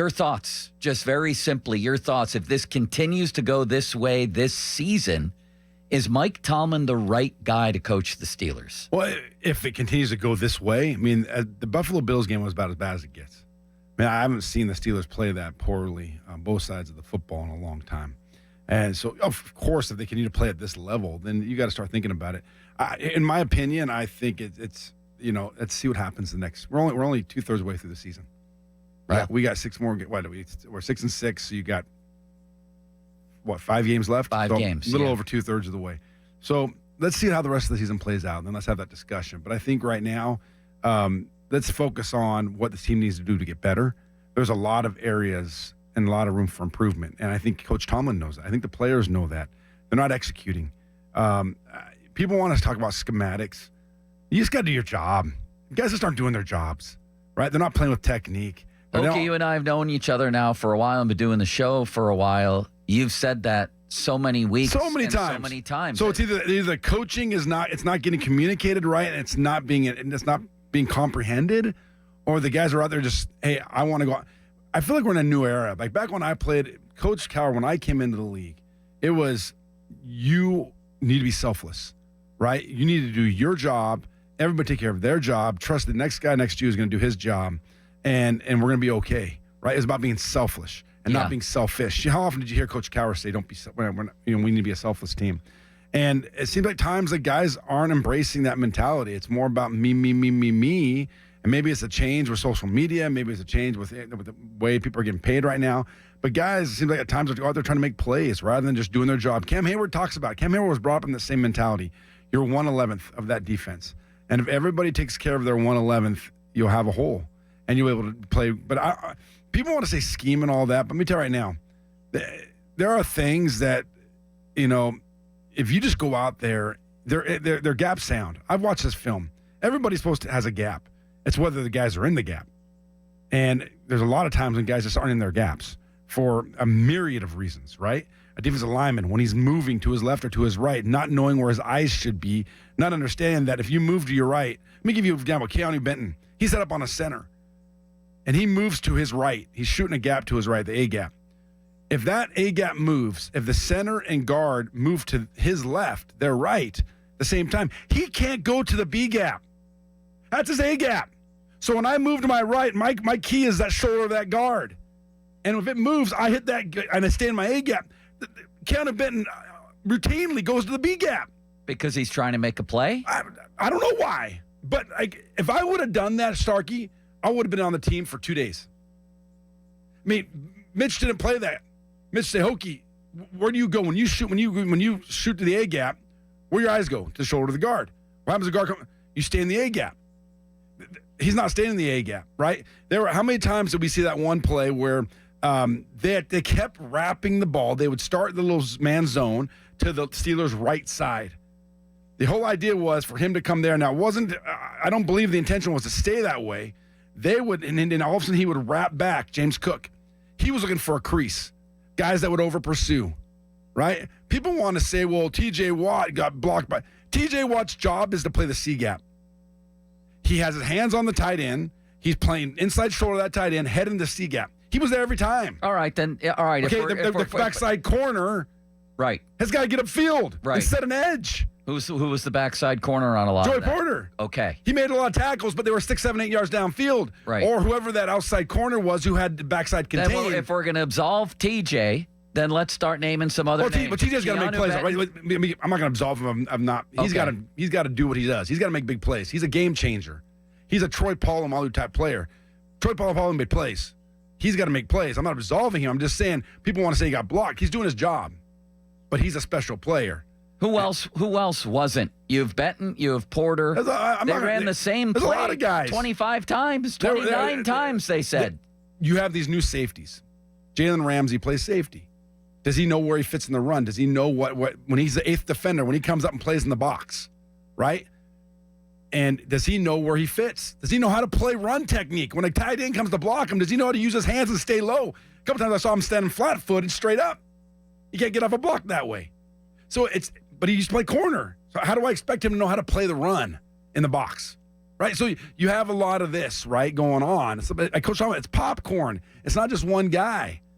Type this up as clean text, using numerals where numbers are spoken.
Your thoughts, just very simply, your thoughts. If this continues to go this way this season, is Mike Tomlin the right guy to coach the Steelers? Well, if it continues to go this way, I mean, the Buffalo Bills game was about as bad as it gets. I mean, I haven't seen the Steelers play that poorly on both sides of the football in a long time. And so, of course, if they continue to play at this level, then you got to start thinking about it. In my opinion, I think it's let's see what happens the next. We're only 2/3 of the way through the season, right? Yeah. We got 6 more. We're 6-6. So you got 5 games left? 5 games, a little over 2/3 of the way. So let's see how the rest of the season plays out, and then let's have that discussion. But I think right now, let's focus on what the team needs to do to get better. There's a lot of areas and a lot of room for improvement, and I think Coach Tomlin knows that. I think the players know that. They're not executing. People want us to talk about schematics. You just got to do your job. Guys just aren't doing their jobs, right? They're not playing with technique. Okay, you and I have known each other now for a while and been doing the show for a while. You've said that so many weeks, so many times. So it's either coaching it's not getting communicated right, and it's not being comprehended, or the guys are out there just, hey, I want to go. I feel like we're in a new era. Like back when I played, Coach Cowher, when I came into the league, it was you need to be selfless, right? You need to do your job. Everybody take care of their job. Trust the next guy next to you is going to do his job, and we're going to be okay, right? It's about being selfish and not being selfish. How often did you hear Coach Cowher say, "Don't be, we need to be a selfless team"? And it seems like times like guys aren't embracing that mentality. It's more about me, me, me, me, me. And maybe it's a change with social media. Maybe it's a change with the way people are getting paid right now. But guys, it seems like at times they're out there trying to make plays rather than just doing their job. Cam Hayward talks about it. Cam Hayward was brought up in the same mentality. You're 1/11th of that defense. And if everybody takes care of their 1/11th, you'll have a hole. And you'll be able to play. But people want to say scheme and all that. But let me tell you right now, there are things that, if you just go out there, they're gap sound. I've watched this film. Everybody's supposed to has a gap. It's whether the guys are in the gap. And there's a lot of times when guys just aren't in their gaps for a myriad of reasons, right? A defensive lineman, when he's moving to his left or to his right, not knowing where his eyes should be, not understanding that if you move to your right, let me give you an example. Keanu Benton, he's set up on a center, and he moves to his right. He's shooting a gap to his right, the A gap. If that A gap moves, if the center and guard move to his left, their right, at the same time, he can't go to the B gap. That's his A gap. So when I move to my right, my key is that shoulder of that guard. And if it moves, I hit that and I stay in my A gap. Keanu Benton routinely goes to the B gap. Because he's trying to make a play? I don't know why. But if I would have done that, Starkey, I would have been on the team for 2 days. I mean, Mitch didn't play that. Mitch said, Hoke, where do you go when you shoot? When you shoot to the A gap, where your eyes go? To the shoulder of the guard. What happens to the guard? You stay in the A gap. He's not staying in the A gap, right? How many times did we see that one play where they kept wrapping the ball? They would start the little man zone to the Steelers' right side. The whole idea was for him to come there. Now, I don't believe the intention was to stay that way. They would, and then all of a sudden he would wrap back, James Cook. He was looking for a crease. Guys that would over pursue, right? People want to say, well, TJ Watt got blocked by. TJ Watt's job is to play the C gap. He has his hands on the tight end. He's playing inside shoulder of that tight end, head in the C gap. He was there every time. All right, then. All right. Okay, the backside corner right, has got to get upfield and set an edge. Who was the backside corner on a lot Joey of that? Porter. Okay. He made a lot of tackles, but they were 6, 7, 8 yards downfield. Right. Or whoever that outside corner was who had the backside contained. Then if we're going to absolve TJ, then let's start naming some other names. But TJ's got to make plays. Right? I'm not going to absolve him. I'm not. He's got to do what he does. He's got to make big plays. He's a game changer. He's a Troy Polamalu type player. Troy Polamalu made plays. He's got to make plays. I'm not absolving him. I'm just saying people want to say he got blocked. He's doing his job, but he's a special player. Who else wasn't? You have Benton, you have Porter. They ran the same play a lot of guys. 25 times, 29 times, they said. You have these new safeties. Jalen Ramsey plays safety. Does he know where he fits in the run? Does he know what when he's the 8th defender, when he comes up and plays in the box, right? And does he know where he fits? Does he know how to play run technique? When a tight end comes to block him, does he know how to use his hands and stay low? A couple times I saw him standing flat-footed straight up. You can't get off a block that way. But he used to play corner. So how do I expect him to know how to play the run in the box? Right? So you have a lot of this, right, going on. Coach Tomlin, it's popcorn. It's not just one guy.